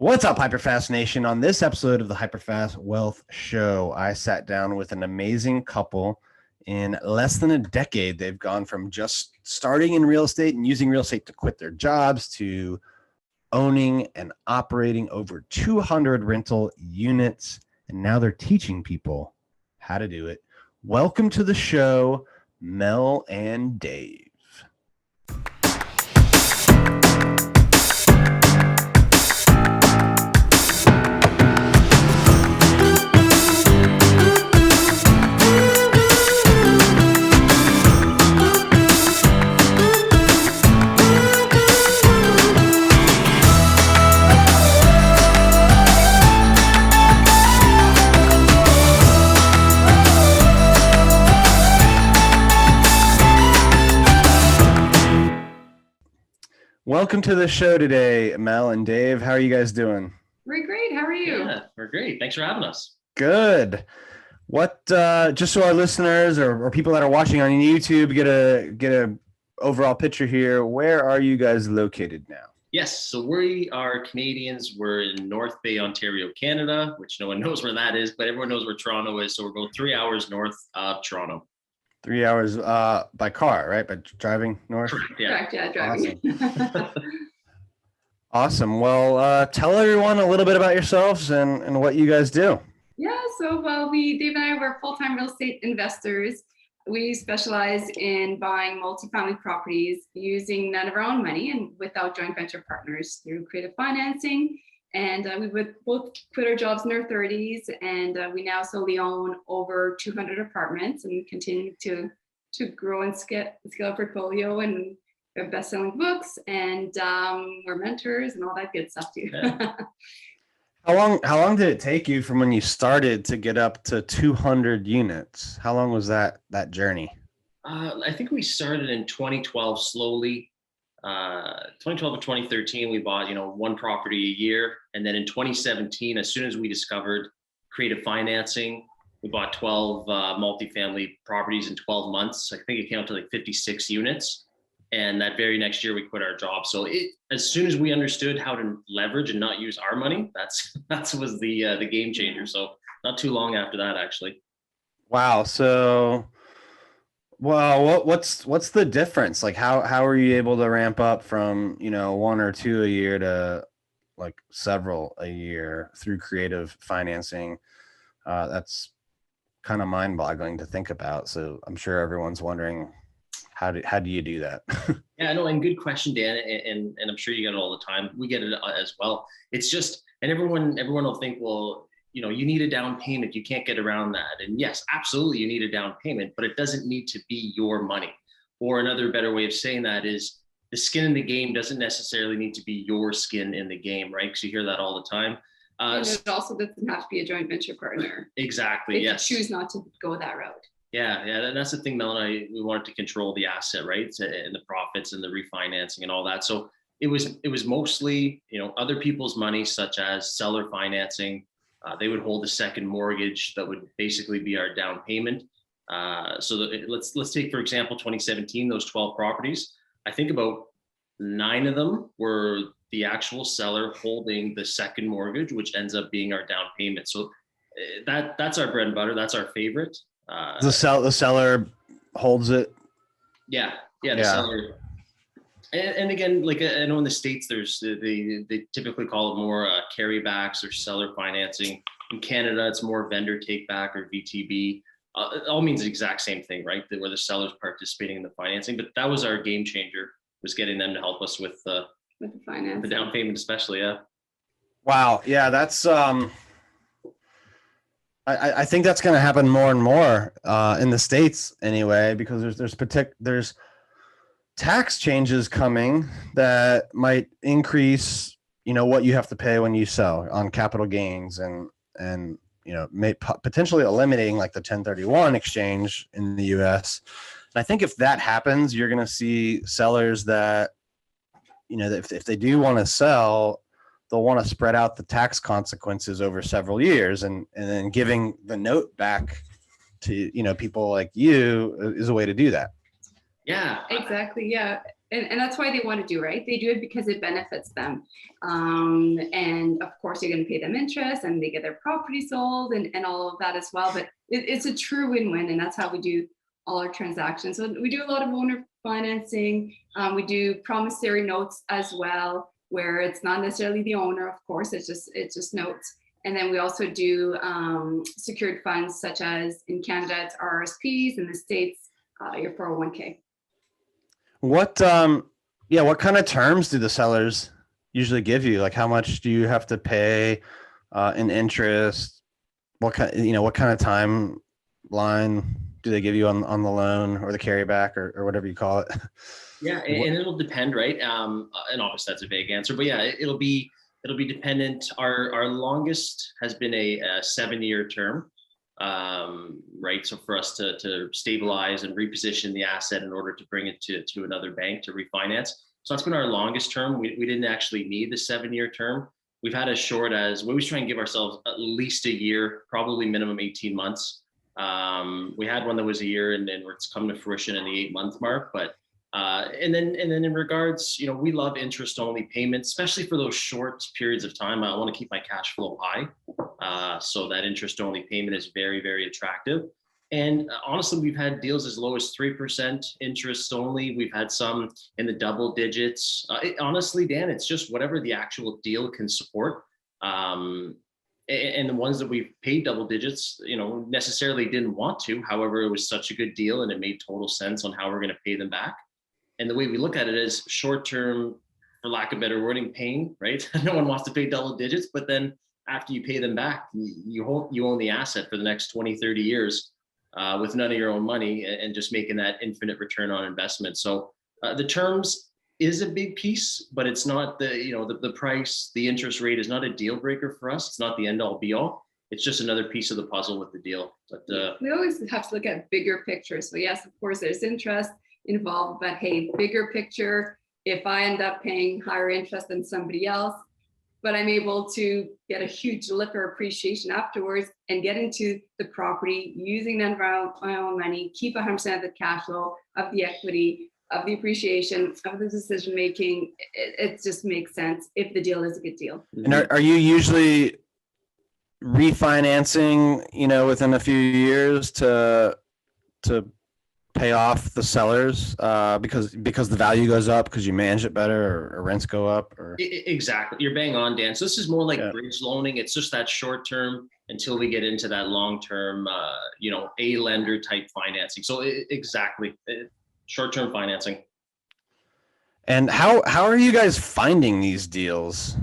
What's up, HyperFast Nation? On this episode of the HyperFast Wealth Show, I sat down with an amazing couple. In less than a decade, they've gone from just starting in real estate and using real estate to quit their jobs to owning and operating over 200 rental units. And now they're teaching people how to do it. Welcome to the show, Mel and Dave. Welcome to the show today, Mel and Dave. How are you guys doing? We're great. How are you? Yeah, we're great. Thanks for having us. Good. What? Just so our listeners or people that are watching on YouTube get a overall picture here. Where are you guys located now? Yes, so we are Canadians. We're in North Bay, Ontario, Canada, which no one knows where that is, but everyone knows where Toronto is. So we're about 3 hours north of Toronto. 3 hours by car, right? By driving north? Correct, yeah. Correct, yeah, driving. Awesome. Well, tell everyone a little bit about yourselves and what you guys do. Yeah, so Dave and I were full-time real estate investors. We specialize in buying multifamily properties using none of our own money and without joint venture partners through creative financing. And we would both quit our jobs in our 30s, and we now solely own over 200 apartments, and we continue to grow and scale our portfolio, and we have best-selling books, and we're mentors and all that good stuff too. Yeah. How long did it take you from when you started to get up to 200 units? How long was that journey? I think we started in 2012 slowly. 2012 to 2013, we bought, one property a year. And then in 2017, as soon as we discovered creative financing, we bought 12 multifamily properties in 12 months. I think it came out to like 56 units. And that very next year we quit our job. So as soon as we understood how to leverage and not use our money, that was the game changer. So not too long after that, actually. Wow. So, well, what's the difference? Like how are you able to ramp up from, one or two a year to like several a year through creative financing? That's kind of mind-boggling to think about. So I'm sure everyone's wondering, how do you do that? Yeah, no, and good question, Dan. And I'm sure you get it all the time. We get it as well. It's just, and everyone will think, well, you need a down payment. You can't get around that. And yes, absolutely, you need a down payment, but it doesn't need to be your money. Or another better way of saying that is the skin in the game doesn't necessarily need to be your skin in the game, right? Because you hear that all the time. And it also doesn't have to be a joint venture partner. Exactly. If yes. you choose not to go that route. Yeah. And that's the thing, Mel and I, we wanted to control the asset, right? And the profits and the refinancing and all that. So it was mostly, other people's money, such as seller financing. They would hold a second mortgage that would basically be our down payment. Let's take, for example, 2017, those 12 properties. I think about 9 of them were the actual seller holding the second mortgage, which ends up being our down payment. So that's our bread and butter. That's our favorite. The seller holds it. Yeah. The seller. And again, like I know in the States, there's they typically call it more carrybacks or seller financing. In Canada, it's more vendor take back or VTB. It all means the exact same thing, right? Where the seller's participating in the financing. But that was our game changer, was getting them to help us with the finance, the down payment, especially. Yeah. Wow. Yeah, that's I think that's going to happen more and more in the States anyway, because there's tax changes coming that might increase, what you have to pay when you sell on capital gains and potentially eliminating like the 1031 exchange in the US. And I think if that happens, you're going to see sellers that, if they do want to sell, they'll want to spread out the tax consequences over several years, and then giving the note back to, people like you is a way to do that. Yeah, exactly. Yeah. And that's why they want to do, right? They do it because it benefits them. And of course, you're going to pay them interest and they get their property sold and all of that as well. But it's a true win-win, and that's how we do all our transactions. So we do a lot of owner financing. We do promissory notes as well, where it's not necessarily the owner, of course, it's just notes. And then we also do secured funds, such as in Canada, it's RRSPs, in the States, your 401k. What kind of terms do the sellers usually give you? Like, how much do you have to pay in interest? What kind of timeline do they give you on the loan or the carryback or whatever you call it? Yeah, and it'll depend, right? And obviously that's a vague answer, but yeah, it'll be dependent. Our longest has been a 7-year term, right? So for us to stabilize and reposition the asset in order to bring it to another bank to refinance. So that's been our longest term. We didn't actually need the 7-year term. We've had as short as, we always try and give ourselves at least a year, probably minimum 18 months. We had one that was a year, and then it's come to fruition in the 8-month mark. But and then in regards, we love interest only payments, especially for those short periods of time. I want to keep my cash flow high, so that interest only payment is very, very attractive. And honestly, we've had deals as low as 3% interest only. We've had some in the double digits. Honestly, Dan, it's just whatever the actual deal can support. And the ones that we've paid double digits, necessarily didn't want to. However, it was such a good deal and it made total sense on how we're going to pay them back. And the way we look at it is short-term, for lack of better wording, pain, right? No one wants to pay double digits, but then after you pay them back, you own the asset for the next 20, 30 years with none of your own money, and just making that infinite return on investment. So the terms is a big piece, but it's not the price, the interest rate is not a deal breaker for us. It's not the end all be all. It's just another piece of the puzzle with the deal. But we always have to look at bigger picture. So yes, of course, there's interest involved, but hey, bigger picture, if I end up paying higher interest than somebody else, but I'm able to get a huge lift or appreciation afterwards and get into the property using none of my own money, keep 100% of the cash flow, of the equity, of the appreciation, of the decision making, it just makes sense if the deal is a good deal. And are you usually refinancing, within a few years to pay off the sellers because the value goes up because you manage it better, or rents go up? Or exactly, you're bang on, Dan. So this is more like bridge loaning. It's just that short term until we get into that long term, a lender type financing. So exactly, short term financing. And how are you guys finding these deals?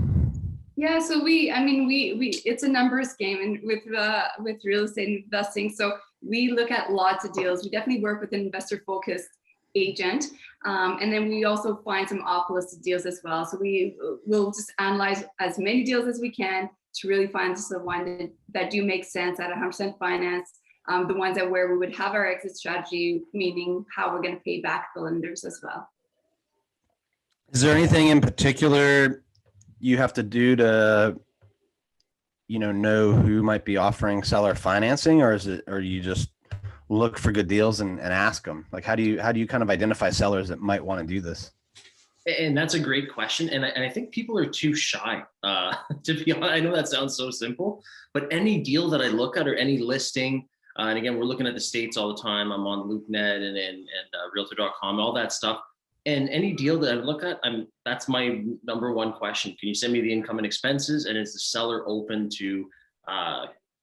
Yeah, so we it's a numbers game, and with real estate investing. So we look at lots of deals. We definitely work with an investor focused agent, and then we also find some off listed deals as well. So we will just analyze as many deals as we can to really find just the one that do make sense at 100% finance. The ones that where we would have our exit strategy, meaning how we're going to pay back the lenders as well. Is there anything in particular you have to do to, know who might be offering seller financing, or you just look for good deals and ask them? Like, how do you kind of identify sellers that might want to do this? And that's a great question. And I think people are too shy, to be honest. I know that sounds so simple, but any deal that I look at or any listing, and again, we're looking at the States all the time. I'm on LoopNet and Realtor.com, all that stuff. And any deal that I look at, that's my number one question. Can you send me the income and expenses? And is the seller open to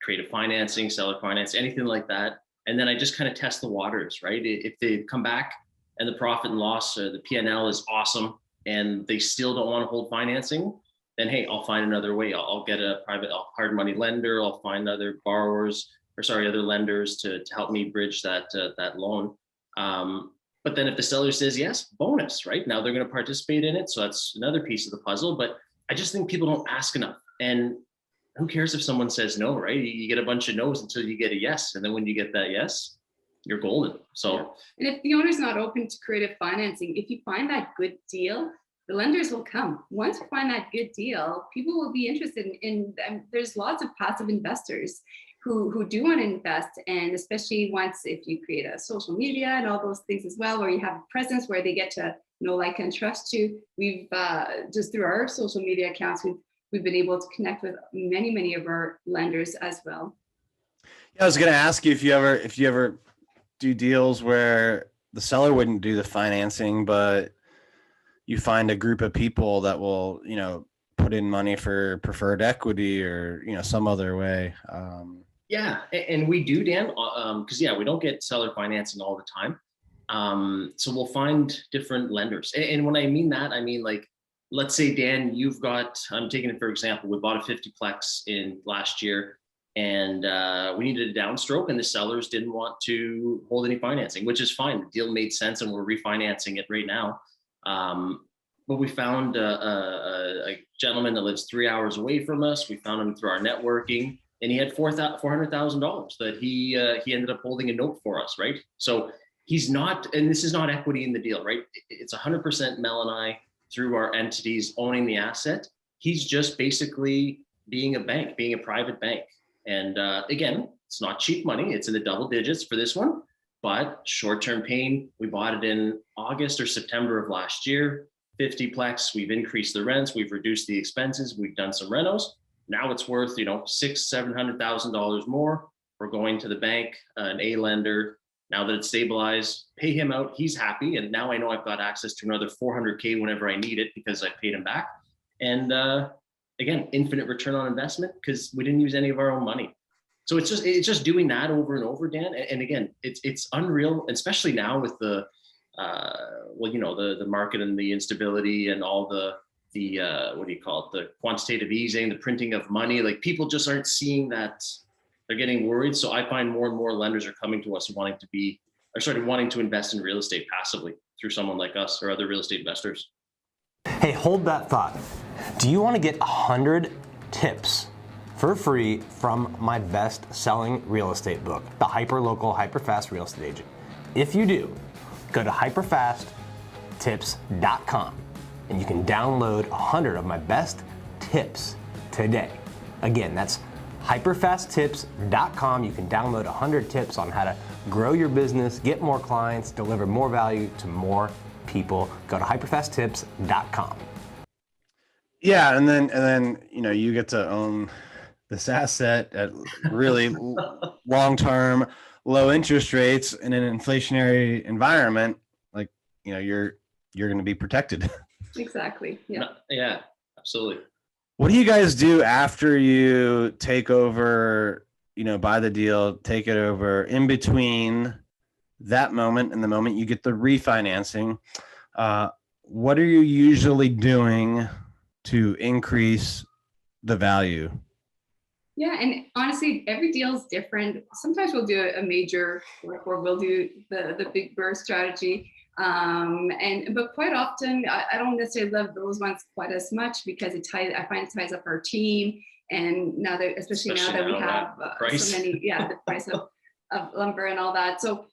creative financing, seller finance, anything like that? And then I just kind of test the waters, right? If they come back and the profit and loss, the P&L is awesome, and they still don't want to hold financing, then hey, I'll find another way. I'll get a private hard money lender. I'll find other other lenders to help me bridge that loan. But then if the seller says yes, bonus, right? Now they're going to participate in it. So that's another piece of the puzzle. But I just think people don't ask enough. And who cares if someone says no, right? You get a bunch of no's until you get a yes. And then when you get that yes, you're golden. So, and if the owner's not open to creative financing, if you find that good deal, the lenders will come. Once you find that good deal, people will be interested in there's lots of passive investors who do want to invest, and especially once if you create a social media and all those things as well, where you have a presence where they get to know, like, and trust you. We've just through our social media accounts, we've we've been able to connect with many of our lenders as well. Yeah, I was going to ask you if you ever do deals where the seller wouldn't do the financing, but you find a group of people that will, put in money for preferred equity or, some other way. Yeah, and we do, Dan, because we don't get seller financing all the time. So we'll find different lenders. And when I mean that, I mean, like, let's say, Dan, I'm taking it for example, we bought a 50-plex in last year, and we needed a downstroke, and the sellers didn't want to hold any financing, which is fine. The deal made sense, and we're refinancing it right now. But we found a gentleman that lives 3 hours away from us. We found him through our networking, and he had $400,000 that he ended up holding a note for us, right? So he's not, and this is not equity in the deal, right? It's 100% Mel and I through our entities owning the asset. He's just basically being a bank, being a private bank. And again, it's not cheap money. It's in the double digits for this one, but short-term pain. We bought it in August or September of last year. 50-plex, we've increased the rents, we've reduced the expenses, we've done some renos. Now it's worth, $600,000-$700,000 more. We're going to the bank, an A lender. Now that it's stabilized, pay him out. He's happy, and now I know I've got access to another $400K whenever I need it because I paid him back. And again, infinite return on investment because we didn't use any of our own money. So it's just doing that over and over, Dan. And again, it's unreal, especially now with the the market and the instability and all the the quantitative easing, the printing of money. Like, people just aren't seeing that. They're getting worried. So I find more and more lenders are coming to us wanting to invest in real estate passively through someone like us or other real estate investors. Hey, hold that thought. Do you want to get 100 tips for free from my best-selling real estate book, The Hyperlocal HyperFast Real Estate Agent? If you do, go to hyperfasttips.com and you can download 100 of my best tips today. Again, that's hyperfasttips.com. You can download 100 tips on how to grow your business, get more clients, deliver more value to more people. Go to hyperfasttips.com. Yeah, and then you get to own this asset at really long-term, low interest rates in an inflationary environment. Like, you're going to be protected. Exactly. Yeah. Yeah, absolutely. What do you guys do after you take over, buy the deal, take it over, in between that moment and the moment you get the refinancing? What are you usually doing to increase the value? Yeah, and honestly, every deal is different. Sometimes we'll do a major work, or we'll do the big burst strategy. But quite often, I don't necessarily love those ones quite as much because I find it ties up our team. And now that, especially now that we have so many, the price of lumber and all that. So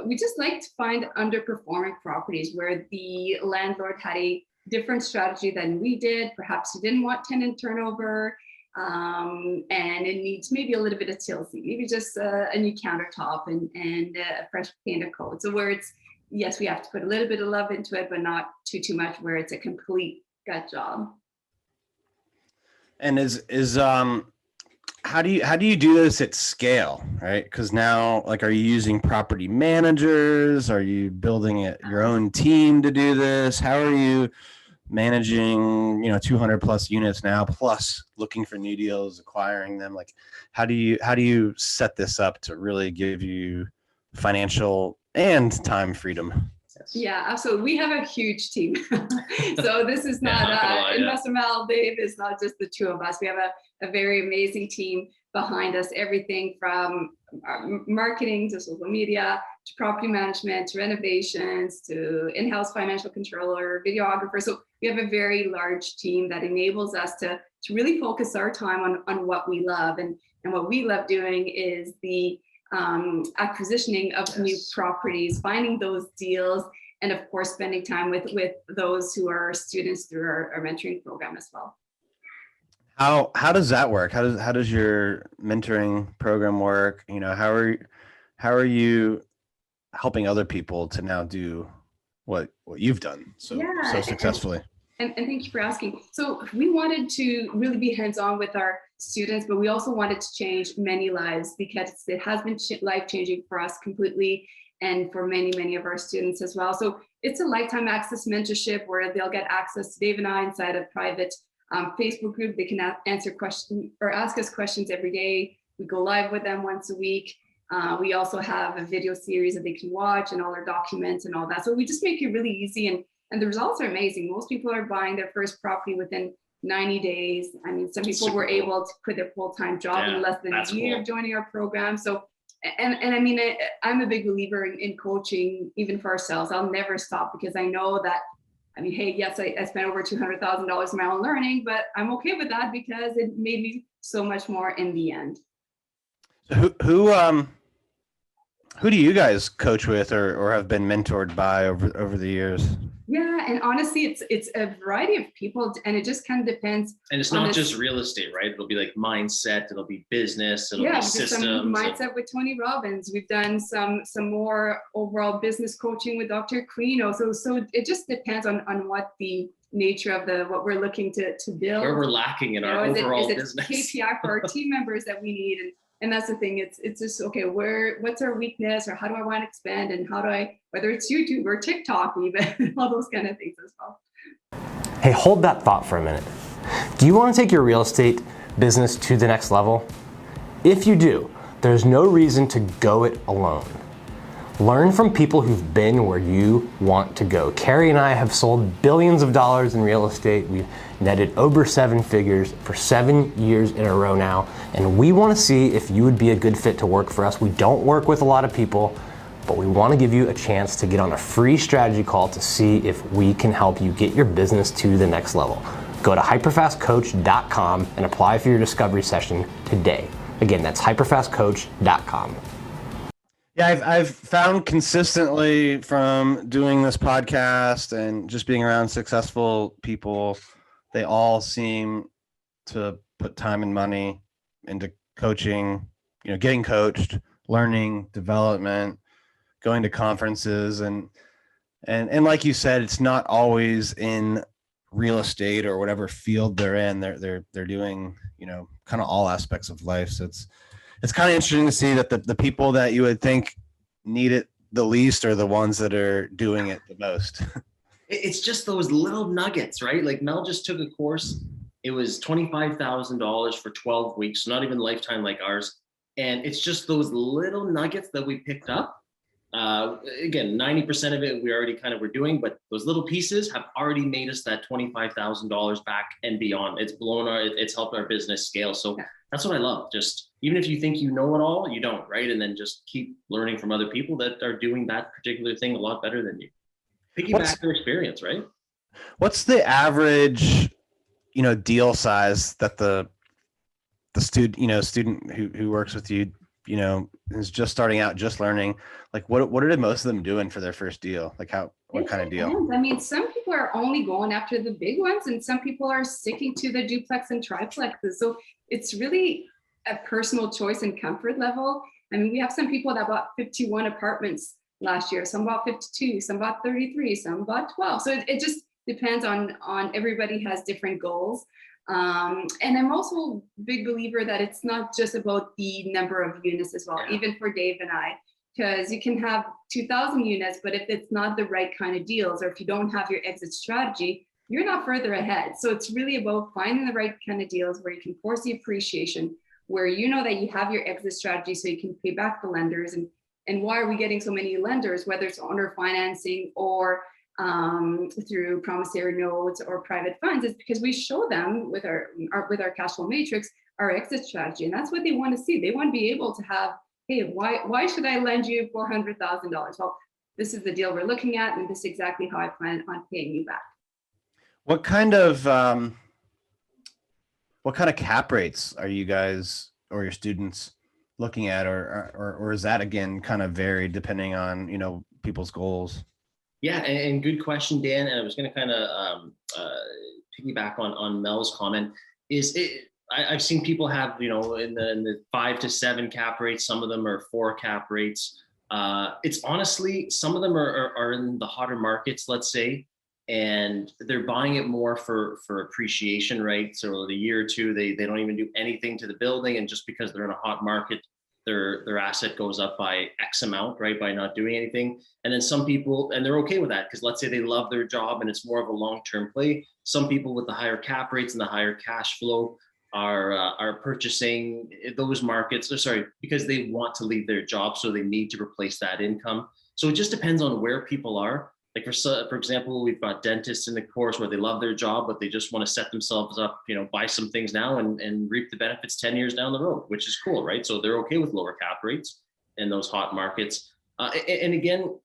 we just like to find underperforming properties where the landlord had a different strategy than we did. Perhaps he didn't want tenant turnover. And it needs maybe a little bit of TLC, maybe just a new countertop and a fresh paint of coat. So where it's, yes, we have to put a little bit of love into it, but not too much where it's a complete gut job. And how do you do this at scale, right? Because now, like, are you using property managers? Are you building your own team to do this? How are you managing 200 plus units now, plus looking for new deals, acquiring them? Like, how do you set this up to really give you financial and time freedom? Yeah, absolutely. We have a huge team. So this is not Investor Mel, Dave is not just the two of us. We have a very amazing team behind us, everything from marketing to social media to property management to renovations to in-house financial controller, videographer. So we have a very large team that enables us to really focus our time on what we love. And what we love doing is the acquisitioning of new properties, finding those deals, and of course, spending time with those who are students through our mentoring program as well. How does that work? How does your mentoring program work? How are you helping other people to now do what you've done so successfully? And thank you for asking. So we wanted to really be hands-on with our students, but we also wanted to change many lives because it has been life-changing for us completely and for many, many of our students as well. So it's a lifetime access mentorship where they'll get access to Dave and I inside a private Facebook group. They can answer questions or ask us questions every day. We go live with them once a week. We also have a video series that they can watch and all our documents and all that. So we just make it really easy, and the results are amazing. Most people are buying their first property within 90 days. I mean, some people were able to quit their full-time job in less than a year of joining our program. So, and I mean, I'm a big believer in coaching, even for ourselves. I'll never stop because I know that, I mean, hey, yes, I spent over $200,000 in my own learning, but I'm okay with that because it made me so much more in the end. Who do you guys coach with or have been mentored by over the years? Yeah, and honestly, it's a variety of people, and it just kind of depends. And it's not just real estate, right? It'll be like mindset, it'll be business, it'll be systems. Some mindset with Tony Robbins. We've done some more overall business coaching with Dr. Quino. So it just depends on what the nature of what we're looking to build. Where we're lacking in our overall business. KPI for our team members that we need. And that's the thing. It's just, okay, what's our weakness, or how do I want to expand, and how do I, whether it's YouTube or TikTok, even all those kind of things as well. Hey, hold that thought for a minute. Do you want to take your real estate business to the next level? If you do, there's no reason to go it alone. Learn from people who've been where you want to go. Carrie and I have sold billions of dollars in real estate. We've netted over 7 figures for 7 years in a row now, and we want to see if you would be a good fit to work for us. We don't work with a lot of people, but we want to give you a chance to get on a free strategy call to see if we can help you get your business to the next level. Go to hyperfastcoach.com and apply for your discovery session today. Again, that's hyperfastcoach.com. Yeah, I've found consistently from doing this podcast and just being around successful people, they all seem to put time and money into coaching, getting coached, learning, development, going to conferences, and like you said, it's not always in real estate or whatever field they're in. They're doing, kind of all aspects of life. So it's kind of interesting to see that the people that you would think need it the least are the ones that are doing it the most. It's just those little nuggets, right? Like Mel just took a course. It was $25,000 for 12 weeks, not even lifetime like ours. And it's just those little nuggets that we picked up. Again, 90% of it we already kind of were doing, but those little pieces have already made us that $25,000 back and beyond. It's helped our business scale. So that's what I love. Just even if you think you know it all, you don't, right? And then just keep learning from other people that are doing that particular thing a lot better than you. Piggyback their experience, right? What's the average, deal size that the student who works with you, is just starting out, just learning? Like what are most of them doing for their first deal? Like what kind of deal? I mean, some people are only going after the big ones, and some people are sticking to the duplex and triplexes. So it's really a personal choice and comfort level. I mean, we have some people that bought 51 apartments last year. Some bought 52, some bought 33, some bought 12. So it just depends on everybody has different goals. And I'm also a big believer that it's not just about the number of units as well, even for Dave and I, because you can have 2,000 units, but if it's not the right kind of deals, or if you don't have your exit strategy, you're not further ahead. So it's really about finding the right kind of deals where you can force the appreciation, where you know that you have your exit strategy so you can pay back the lenders. And why are we getting so many lenders, whether it's owner financing or through promissory notes or private funds? Is because we show them with our cash flow matrix our exit strategy, and that's what they want to see. They want to be able to have, hey, why should I lend you $400,000? Well, this is the deal we're looking at, and this is exactly how I plan on paying you back. What kind of cap rates are you guys or your students looking at, or is that again kind of varied depending on people's goals? Yeah, and good question, Dan. And I was going to kind of piggyback on Mel's comment. I've seen people have in the 5 to 7 cap rates. Some of them are 4 cap rates. It's honestly, some of them are in the hotter markets, let's say. and they're buying it more for appreciation, right? So the year or two, they don't even do anything to the building, and just because they're in a hot market, their asset goes up by X amount, right? By not doing anything. And then some people, and they're okay with that, because let's say they love their job and it's more of a long-term play. Some people with the higher cap rates and the higher cash flow are purchasing those markets, or sorry, because they want to leave their job, so they need to replace that income. So it just depends on where people are. Like for example, we've got dentists in the course where they love their job, but they just want to set themselves up, buy some things now and reap the benefits 10 years down the road, which is cool, right? So they're okay with lower cap rates in those hot markets. And again,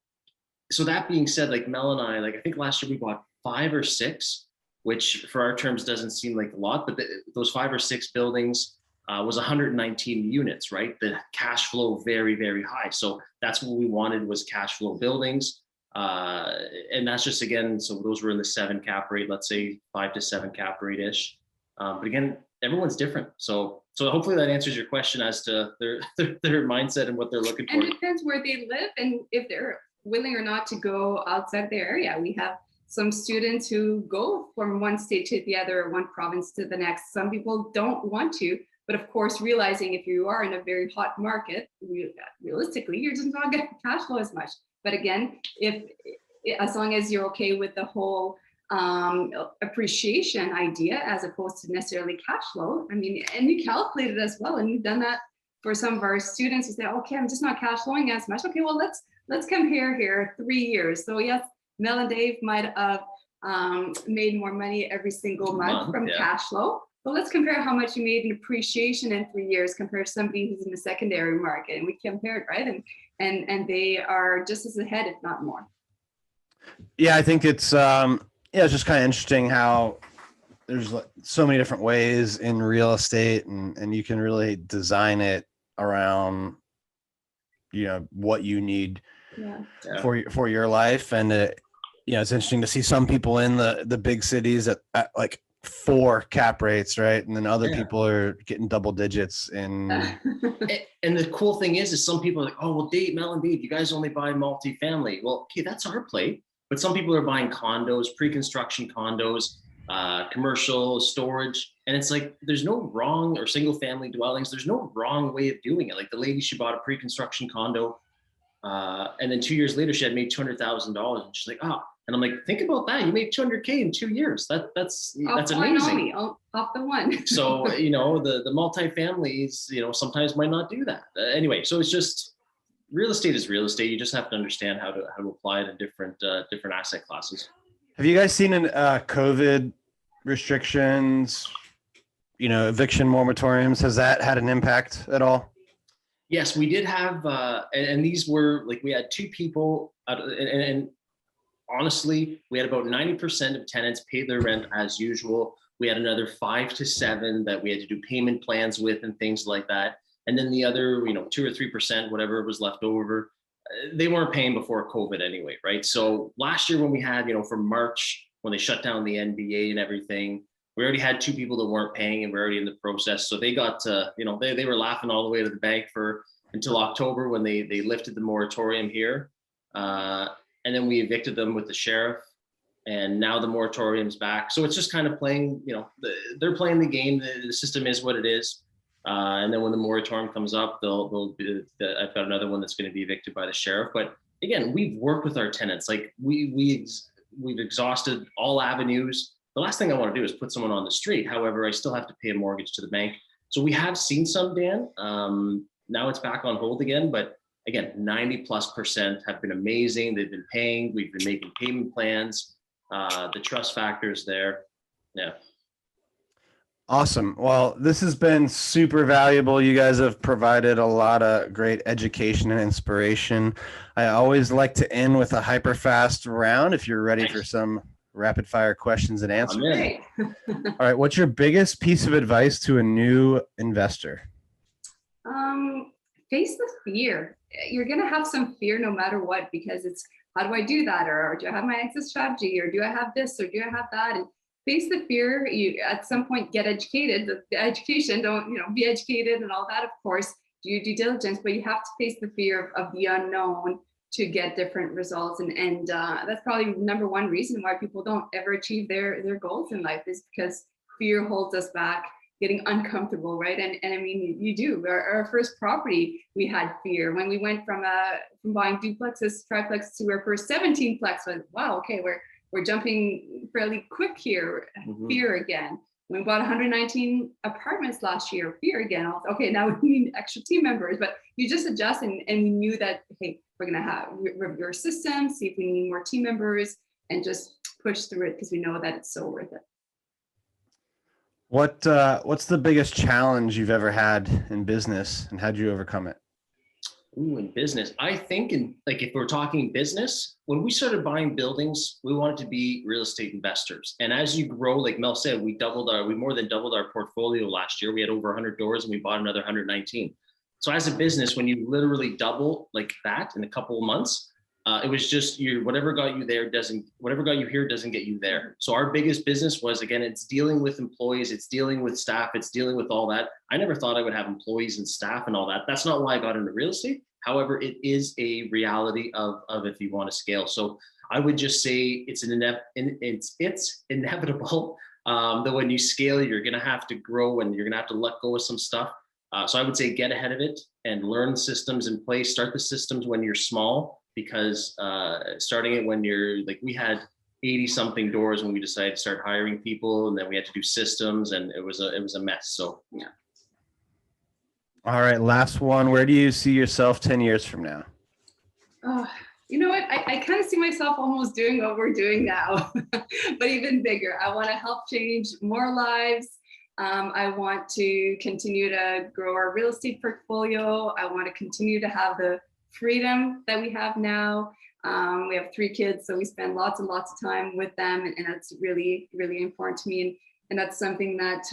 so that being said, like Mel and I think last year we bought 5 or 6, which for our terms doesn't seem like a lot, but those 5 or 6 buildings was 119 units, right? The cash flow very, very high. So that's what we wanted, was cash flow buildings. And that's just, again, so those were in the 7 cap rate, let's say 5 to 7 cap rate ish. But again, everyone's different. So hopefully that answers your question as to their mindset and what they're looking for. And it depends where they live and if they're willing or not to go outside their area. We have some students who go from one state to the other, one province to the next. Some people don't want to, but of course, realizing if you are in a very hot market, realistically, you're just not going to cash flow as much. But again, as long as you're okay with the whole appreciation idea as opposed to necessarily cash flow, I mean, and you calculate it as well, and you've done that for some of our students who say, okay, I'm just not cash flowing as much. Okay, well, let's compare here 3 years. So yes, Mel and Dave might have made more money every single month from cash flow, but let's compare how much you made in appreciation in 3 years compared to somebody who's in the secondary market, and we compared, right? And they are just as ahead, if not more. Yeah, I think it's it's just kind of interesting how there's so many different ways in real estate, and you can really design it around what you need for your life. And it's interesting to see some people in the big cities at like 4 cap rates, right? And then other people are getting double digits in. And the cool thing is some people are like, oh, well, Mel and Dave, you guys only buy multifamily. Well, okay, that's our play. But some people are buying condos, pre-construction condos, commercial storage. And it's like, there's no wrong, or single family dwellings. There's no wrong way of doing it. Like the lady, she bought a pre-construction condo. And then 2 years later, she had made $200,000. And she's like, oh, and I'm like, think about that. You made $200K in 2 years. That's amazing. Off the one. So, the multifamilies, sometimes might not do that. Anyway, so it's just, real estate is real estate. You just have to understand how to apply it in different asset classes. Have you guys seen COVID restrictions, eviction moratoriums? Has that had an impact at all? Yes, we did have, and these were like, we had 2 people, and honestly, we had about 90% of tenants pay their rent as usual. We had another 5 to 7 that we had to do payment plans with and things like that. And then the other, 2 or 3%, whatever was left over, they weren't paying before COVID anyway, right? So last year when we had, from March, when they shut down the NBA and everything, we already had 2 people that weren't paying, and we're already in the process. So they got, they were laughing all the way to the bank until October, when they lifted the moratorium here. And then we evicted them with the sheriff, and now the moratorium's back. So it's just kind of playing, they're playing the game. The system is what it is. And then when the moratorium comes up, I've got another one that's going to be evicted by the sheriff. But again, we've worked with our tenants. Like we've exhausted all avenues. The last thing I want to do is put someone on the street. However, I still have to pay a mortgage to the bank. So we have seen some, Dan. Now it's back on hold again, but again, 90+% have been amazing. They've been paying. We've been making payment plans. The trust factor is there. Yeah. Awesome. Well, this has been super valuable. You guys have provided a lot of great education and inspiration. I always like to end with a HyperFast round, if you're ready for some rapid fire questions and answers. Great. All right. What's your biggest piece of advice to a new investor? Face the fear. You're going to have some fear no matter what, because it's, how do I do that? Or do I have my exit strategy? Or do I have this? Or do I have that? And face the fear. You at some point get educated. The education, don't be educated and all that. Of course, do your due diligence, but you have to face the fear of the unknown to get different results. And that's probably number one reason why people don't ever achieve their goals in life, is because fear holds us back, getting uncomfortable, right? And I mean, you do. Our first property, we had fear. When we went from buying duplexes, triplexes to our first 17-plex, wow, okay, we're jumping fairly quick here. Fear again. When we bought 119 apartments last year, fear again. Okay, now we need extra team members, but you just adjust, and we knew that, hey, we're gonna have review our system, see if we need more team members, and just push through it because we know that it's so worth it. What's the biggest challenge you've ever had in business, and how'd you overcome it? Ooh, in business, I think if we're talking business, when we started buying buildings, we wanted to be real estate investors. And as you grow, like Mel said, we more than doubled our portfolio last year. We had over 100 doors and we bought another 119. So as a business, when you literally double like that in a couple of months, it was just whatever got you here doesn't get you there. So our biggest business was, again, it's dealing with employees, it's dealing with staff, it's dealing with all that. I never thought I would have employees and staff and all that. That's not why I got into real estate. However, it is a reality of if you want to scale. So I would just say it's inevitable that when you scale, you're going to have to grow and you're going to have to let go of some stuff. So I would say get ahead of it and learn systems in place. Start the systems when you're small, because starting it when you're like, we had 80 something doors when we decided to start hiring people, and then we had to do systems, and it was a mess. So yeah. All right, last one. Where do you see yourself 10 years from now? You know what? I kind of see myself almost doing what we're doing now, but even bigger. I want to help change more lives. I want to continue to grow our real estate portfolio. I want to continue to have the freedom that we have now. We have 3 kids, so we spend lots and lots of time with them, and that's really, really important to me. And that's something that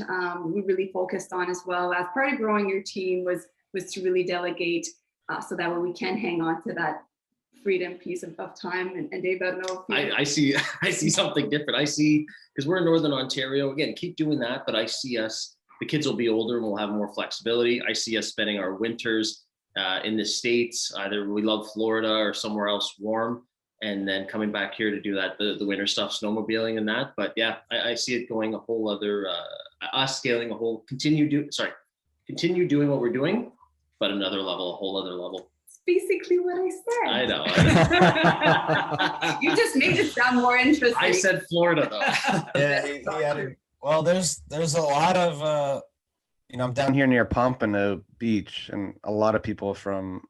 we really focused on as well. As part of growing your team was to really delegate, so that way we can hang on to that freedom piece of time. And Dave, I don't know if I see something different. I see, because we're in Northern Ontario, again, keep doing that, but I see us, the kids will be older and we'll have more flexibility. I see us spending our winters in the States. Either we love Florida or somewhere else warm, and then coming back here to do that, the winter stuff, snowmobiling and that. But yeah, I see it going a whole other, us scaling a whole, continue doing what we're doing, but a whole other level. It's basically what I said. I know. You just made it sound more interesting. I said Florida though. Yeah. Well, there's a lot of, I'm down here near Pompano Beach, and a lot of people from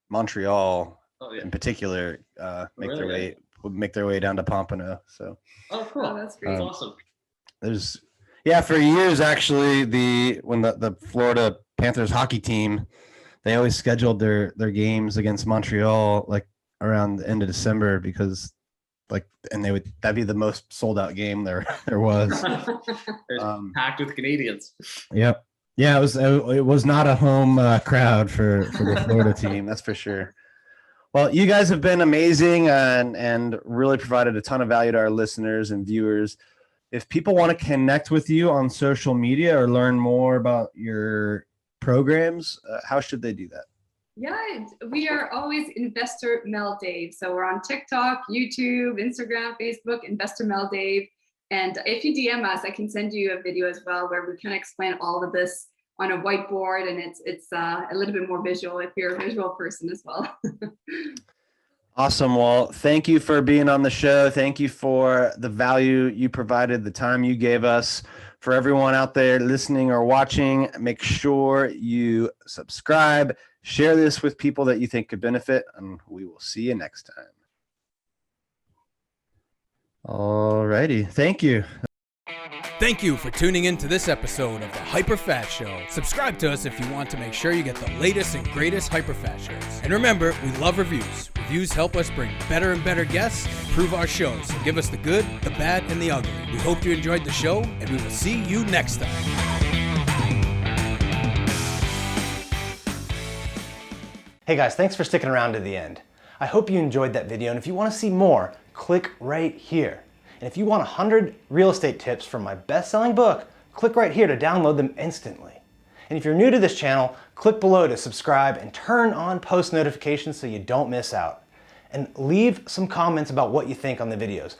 Montreal in particular make their way down to Pompano. So cool. Oh, that's great. That's awesome. For years actually, when the Florida Panthers hockey team, they always scheduled their games against Montreal like around the end of December, because that'd be the most sold out game there was. Packed with Canadians. Yep. Yeah, it was not a home crowd for the Florida team, that's for sure. Well, you guys have been amazing and really provided a ton of value to our listeners and viewers. If people want to connect with you on social media or learn more about your programs, how should they do that? Yeah, we are always Investor Mel Dave. So we're on TikTok, YouTube, Instagram, Facebook, Investor Mel Dave. And if you DM us, I can send you a video as well where we kind of explain all of this on a whiteboard, and it's a little bit more visual if you're a visual person as well. Awesome. Well, thank you for being on the show. Thank you for the value you provided, the time you gave us. For everyone out there listening or watching, make sure you subscribe, share this with people that you think could benefit, and we will see you next time. All righty. Thank you. Thank you for tuning in to this episode of the HyperFast Show. Subscribe to us if you want to make sure you get the latest and greatest HyperFast shows. And remember, we love reviews. Reviews help us bring better and better guests and improve our shows. So give us the good, the bad, and the ugly. We hope you enjoyed the show, and we will see you next time. Hey guys, thanks for sticking around to the end. I hope you enjoyed that video, and if you want to see more, click right here. And if you want 100 real estate tips from my best-selling book, click right here to download them instantly. And if you're new to this channel, click below to subscribe and turn on post notifications so you don't miss out. and leave some comments about what you think on the videos.